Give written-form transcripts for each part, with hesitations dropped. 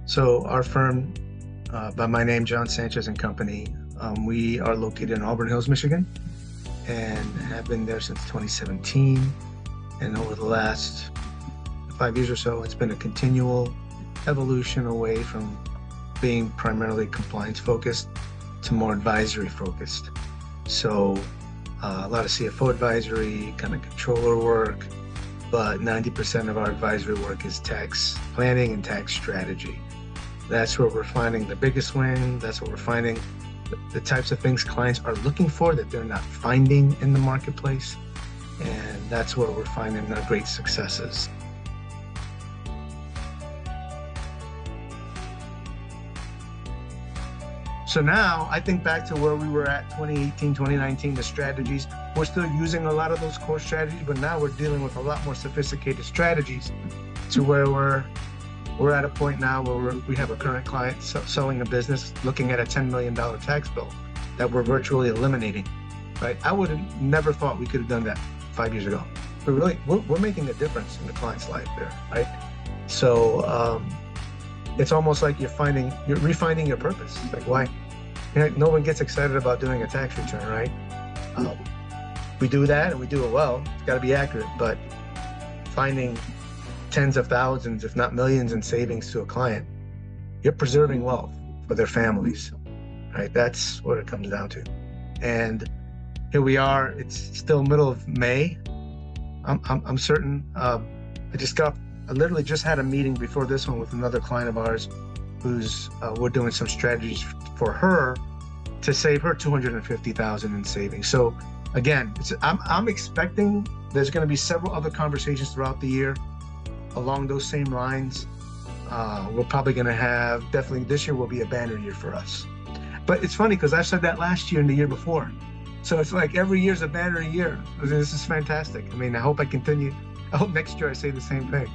So our firm, by my name, John Sanchez and Company, we are located in Auburn Hills, Michigan, and have been there since 2017. And over the last 5 years or so, it's been a continual evolution away from being primarily compliance focused to more advisory focused. So a lot of CFO advisory, kind of controller work, but 90% of our advisory work is tax planning and tax strategy. That's where we're finding the biggest win. That's what we're finding the types of things clients are looking for that they're not finding in the marketplace. And that's where we're finding our great successes. So now I think back to where we were at 2018, 2019, the strategies. We're still using a lot of those core strategies, but now we're dealing with a lot more sophisticated strategies to where we're at a point now where we have a current client selling a business, looking at a $10 million tax bill that we're virtually eliminating, right? I would have never thought we could have done that 5 years ago. But really, we're making a difference in the client's life there, right? So it's almost like you're refining your purpose. Like why? No one gets excited about doing a tax return, right? We do that and we do it well. It's got to be accurate, but finding tens of thousands, if not millions in savings to a client, you're preserving wealth for their families, right? That's what it comes down to. And here we are, it's still middle of May. I'm certain, I literally just had a meeting before this one with another client of ours who's, we're doing some strategies for her to save her $250,000 in savings. So again, I'm expecting there's gonna be several other conversations throughout the year along those same lines. We're probably going to have, definitely this year will be a banner year for us. But it's funny because I said that last year and the year before. So it's like every year's a banner year. This is fantastic. I mean, I hope I continue. I hope next year I say the same thing.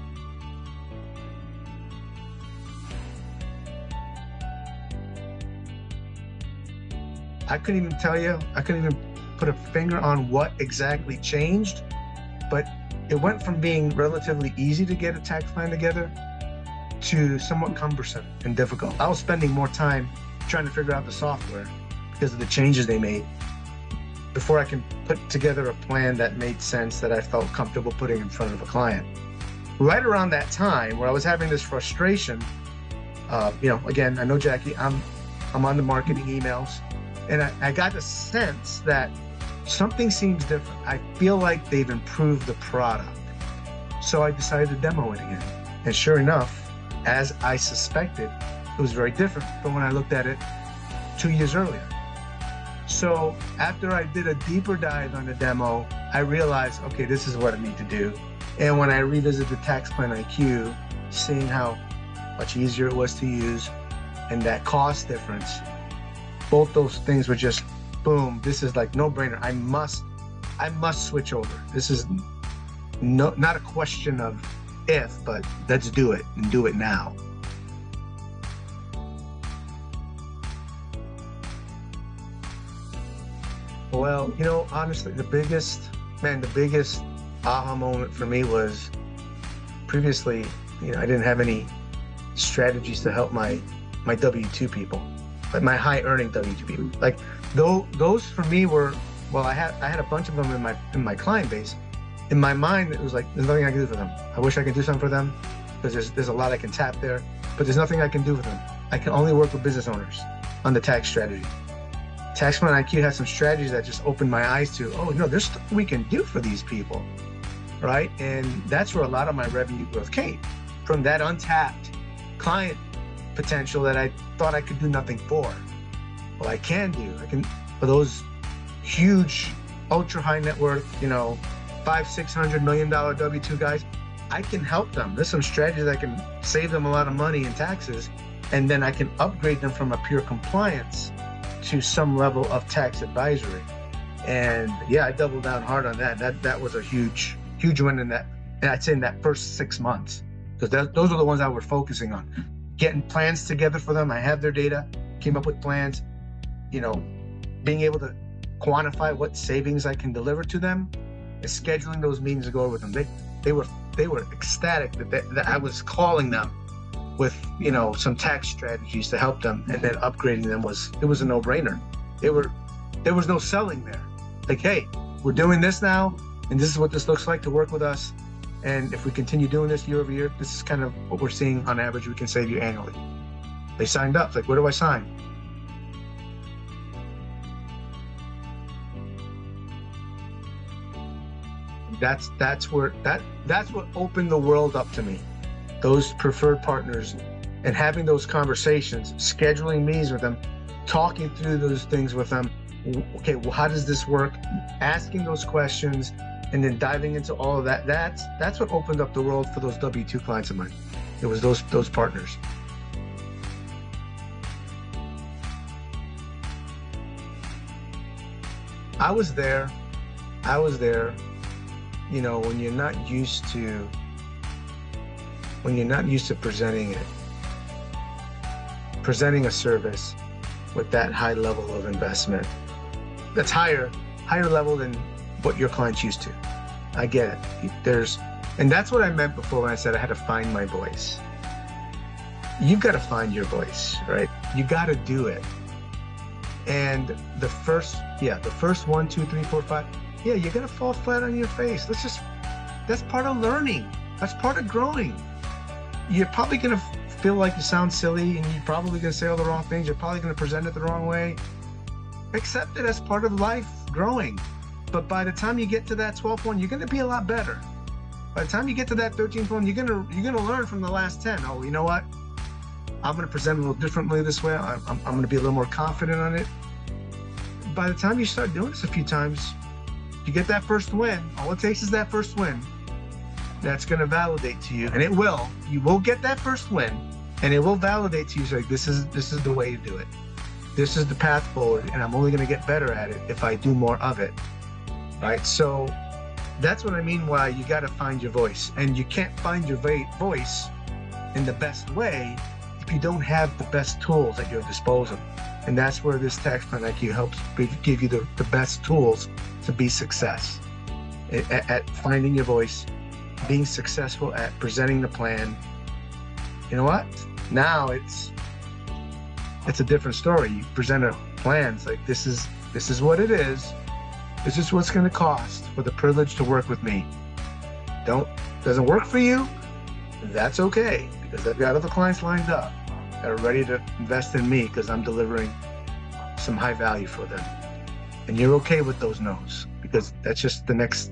I couldn't even put a finger on what exactly changed, but it went from being relatively easy to get a tax plan together to somewhat cumbersome and difficult. I was spending more time trying to figure out the software because of the changes they made before I can put together a plan that made sense, that I felt comfortable putting in front of a client. Right around that time where I was having this frustration, again, I know Jackie, I'm on the marketing emails, and I got the sense that something seems different. I feel like they've improved the product. So I decided to demo it again. And sure enough, as I suspected, it was very different from when I looked at it 2 years earlier. So after I did a deeper dive on the demo, I realized, okay, this is what I need to do. And when I revisited the TaxPlanIQ, seeing how much easier it was to use and that cost difference, both those things were just boom, this is like no-brainer. I must switch over. This is not a question of if, but let's do it and do it now. Well, honestly, the biggest aha moment for me was previously, I didn't have any strategies to help my W-2 people, like my high-earning W-2 people. Like those for me were, well, I had a bunch of them in my client base. In my mind, it was like, there's nothing I can do for them. I wish I could do something for them because there's a lot I can tap there, but there's nothing I can do for them. I can only work with business owners on the tax strategy. TaxPlanIQ has some strategies that just opened my eyes to, there's stuff we can do for these people, right? And that's where a lot of my revenue growth came, from that untapped client potential that I thought I could do nothing for. Well, I can for those huge, ultra high net worth, $500-600 million W-2 guys, I can help them. There's some strategies that can save them a lot of money in taxes, and then I can upgrade them from a pure compliance to some level of tax advisory. And yeah, I doubled down hard on that. That was a huge win in that. And I'd say in that first 6 months, because those are the ones I was focusing on. Getting plans together for them. I have their data, came up with plans, being able to quantify what savings I can deliver to them, and scheduling those meetings to go over with them. They were ecstatic that I was calling them with, some tax strategies to help them, and then upgrading them was a no-brainer. There was no selling there. Like, hey, we're doing this now, and this is what this looks like to work with us. And if we continue doing this year over year, this is kind of what we're seeing on average we can save you annually. They signed up. It's like, where do I sign? That's what opened the world up to me. Those preferred partners and having those conversations, scheduling meetings with them, talking through those things with them. Okay, well, how does this work? Asking those questions and then diving into all of that. That's what opened up the world for those W-2 clients of mine. It was those partners. I was there, when you're not used to presenting a service with that high level of investment. That's higher level than what your client's used to. I get it. And that's what I meant before when I said I had to find my voice. You've got to find your voice, right? You got to do it. And the first 1, 2, 3, 4, 5, you're gonna fall flat on your face. That's part of learning. That's part of growing. You're probably gonna feel like you sound silly, and you're probably gonna say all the wrong things. You're probably gonna present it the wrong way. Accept it as part of life, growing. But by the time you get to that 12th one, you're gonna be a lot better. By the time you get to that 13th one, you're gonna learn from the last 10. Oh, you know what? I'm gonna present a little differently this way. I'm gonna be a little more confident on it. By the time you start doing this a few times, you get that first win. All it takes is that first win. That's going to validate to you, and it will. You will get that first win, and it will validate to you. So, like, this is the way to do it. This is the path forward, and I'm only going to get better at it if I do more of it. Right? So, that's what I mean. Why you got to find your voice, and you can't find your voice in the best way if you don't have the best tools at your disposal. And that's where this TaxPlanIQ helps give you the best tools to be success at finding your voice, being successful at presenting the plan. You know what? Now it's a different story. You present a plan. It's like, this is what it is. This is what's going to cost for the privilege to work with me. Doesn't work for you? That's okay, because I've got other clients lined up that are ready to invest in me because I'm delivering some high value for them. And you're okay with those no's, because that's just the next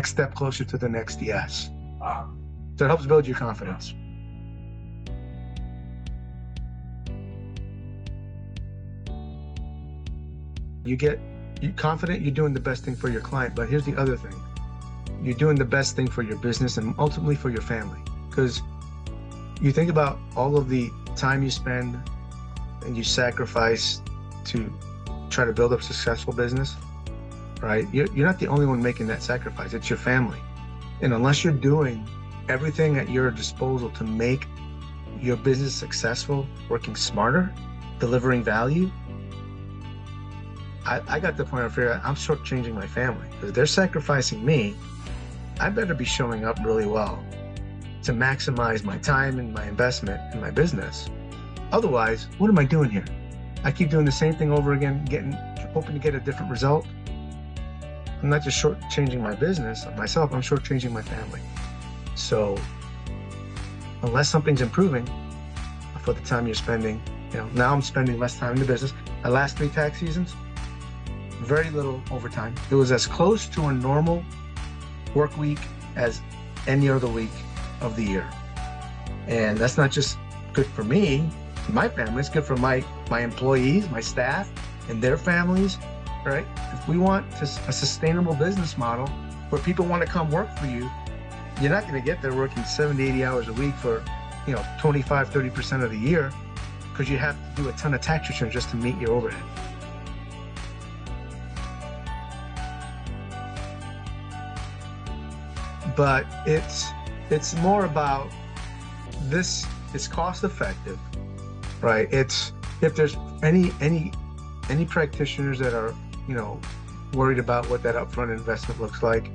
step closer to the next yes. So it helps build your confidence. You're confident you're doing the best thing for your client, but here's the other thing. You're doing the best thing for your business and ultimately for your family. Because you think about all of the time you spend and you sacrifice to try to build up a successful business, right? You're not the only one making that sacrifice. It's your family. And unless you're doing everything at your disposal to make your business successful, working smarter, delivering value, I got to the point of fear, I'm shortchanging my family. Because they're sacrificing me, I better be showing up really well to maximize my time and my investment in my business. Otherwise, what am I doing here? I keep doing the same thing over again, hoping to get a different result. I'm not just shortchanging my business, myself, I'm shortchanging my family. So unless something's improving for the time you're spending, now I'm spending less time in the business. My last 3 tax seasons, very little overtime. It was as close to a normal work week as any other week of the year. And that's not just good for me, my family, it's good for my employees, my staff, and their families, right? If we want a sustainable business model where people want to come work for you, you're not going to get there working 70, 80 hours a week for, 25, 30% of the year, because you have to do a ton of tax returns just to meet your overhead. But it's more about this is cost effective, right? It's, if there's any practitioners that are, worried about what that upfront investment looks like,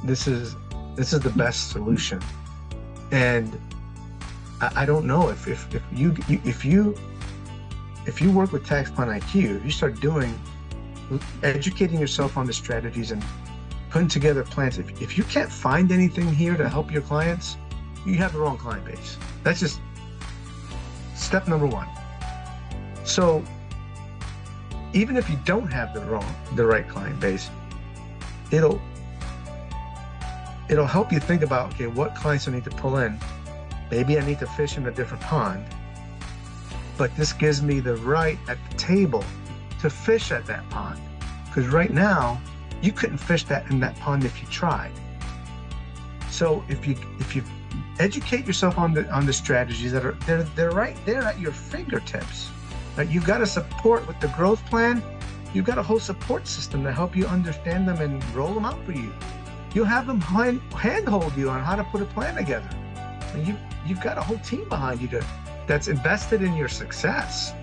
this is the best solution. And I don't know if you work with TaxPlanIQ, if you start educating yourself on the strategies and putting together plans, if you can't find anything here to help your clients, you have the wrong client base. That's just step number one. So even if you don't have the right client base, it'll help you think about, okay, what clients I need to pull in. Maybe I need to fish in a different pond, but this gives me the right at the table to fish at that pond. Because right now, you couldn't fish in that pond if you tried. So if you educate yourself on the strategies that they're right there at your fingertips. Right? You've got a support with the growth plan. You've got a whole support system to help you understand them and roll them out for you. You'll have them handhold you on how to put a plan together. And you've got a whole team behind you that's invested in your success.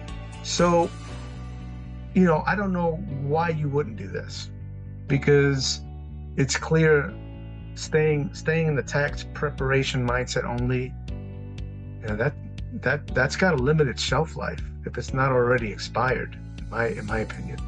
So, I don't know why you wouldn't do this, because it's clear staying in the tax preparation mindset only, that's got a limited shelf life if it's not already expired, in my opinion.